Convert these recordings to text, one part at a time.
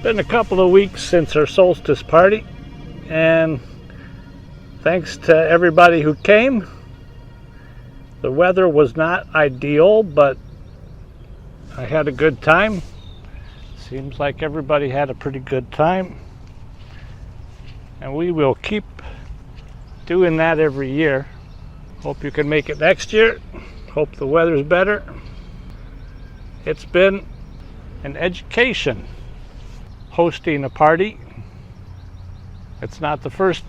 been a couple of weeks since our solstice party, and thanks to everybody who came. The weather was not ideal, but I had a good time. Seems like everybody had a pretty good time, and we will keep doing that every year. Hope you can make it next year. Hope the weather's better. It's been an education hosting a party. It's not the first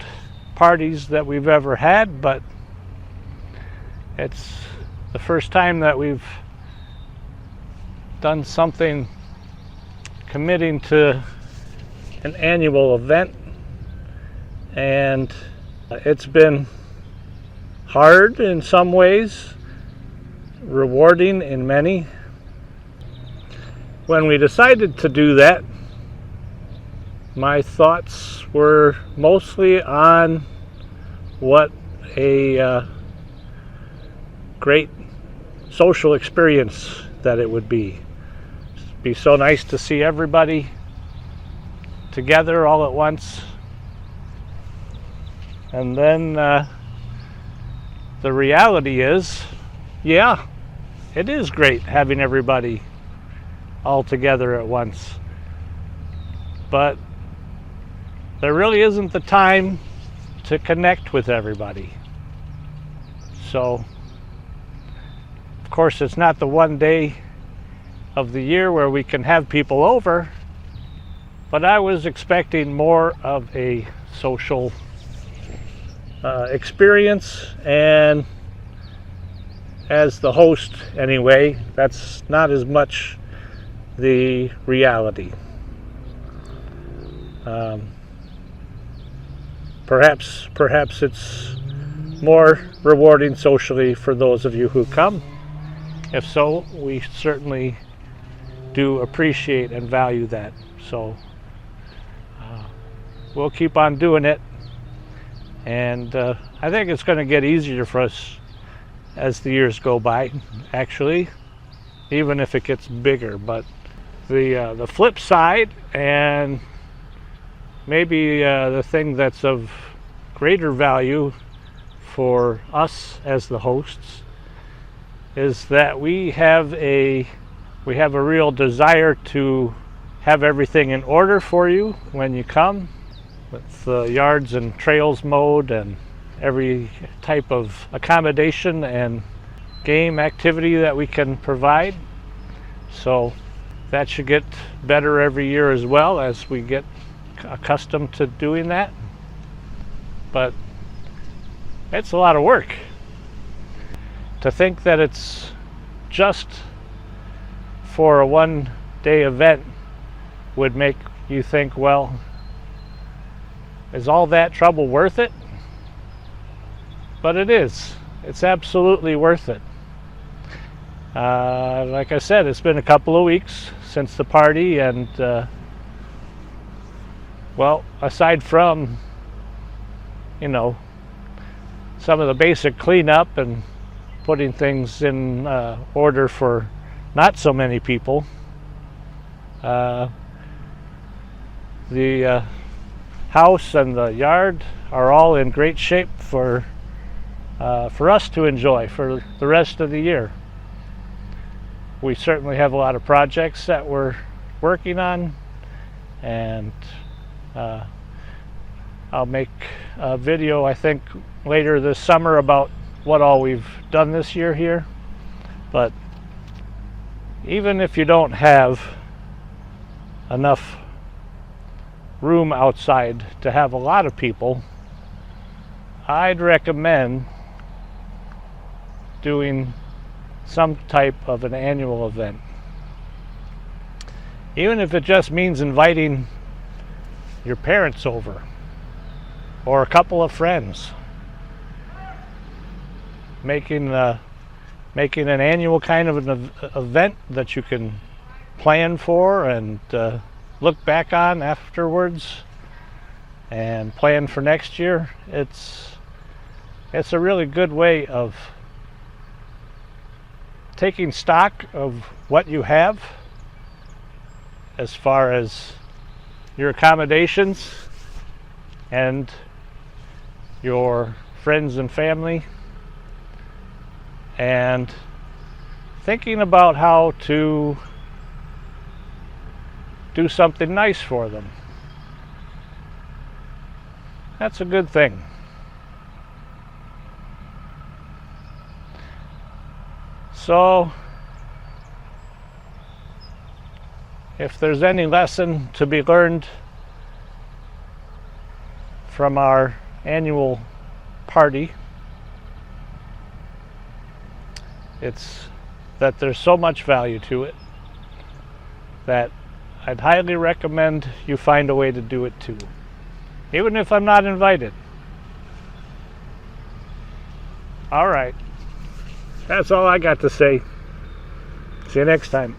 parties that we've ever had, but it's the first time that we've done something committing to an annual event, and it's been hard in some ways, rewarding in many. When we decided to do that, my thoughts were mostly on what a great social experience that it would be. It'd be so nice to see everybody together all at once. And then the reality is, yeah, it is great having everybody all together at once. But there really isn't the time to connect with everybody. So, of course, it's not the one day of the year where we can have people over, but I was expecting more of a social experience, and as the host anyway, that's not as much the reality. Perhaps it's more rewarding socially for those of you who come. If so, we certainly do appreciate and value that. So we'll keep on doing it, and I think it's going to get easier for us as the years go by, actually, even if it gets bigger. But the flip side, and maybe the thing that's of greater value for us as the hosts, is that we have a real desire to have everything in order for you when you come, with the yards and trails mowed and every type of accommodation and game activity that we can provide. So that should get better every year as well, as we get accustomed to doing that. But it's a lot of work. To think that it's just for a one-day event would make you think, well, is all that trouble worth it? But it is. It's absolutely worth it. Like I said, it's been a couple of weeks since the party, and well, aside from, some of the basic cleanup and putting things in order for not so many people, the house and the yard are all in great shape for us to enjoy for the rest of the year. We certainly have a lot of projects that we're working on, and I'll make a video, I think, later this summer about what all we've done this year here. But even if you don't have enough room outside to have a lot of people, I'd recommend doing some type of an annual event. Even if it just means inviting your parents over, or a couple of friends. Making an annual kind of an event that you can plan for and look back on afterwards and plan for next year. It's a really good way of taking stock of what you have as far as your accommodations and your friends and family, and thinking about how to do something nice for them. That's a good thing. So, if there's any lesson to be learned from our annual party, it's that there's so much value to it that I'd highly recommend you find a way to do it too, even if I'm not invited. All right, that's all I got to say. See you next time.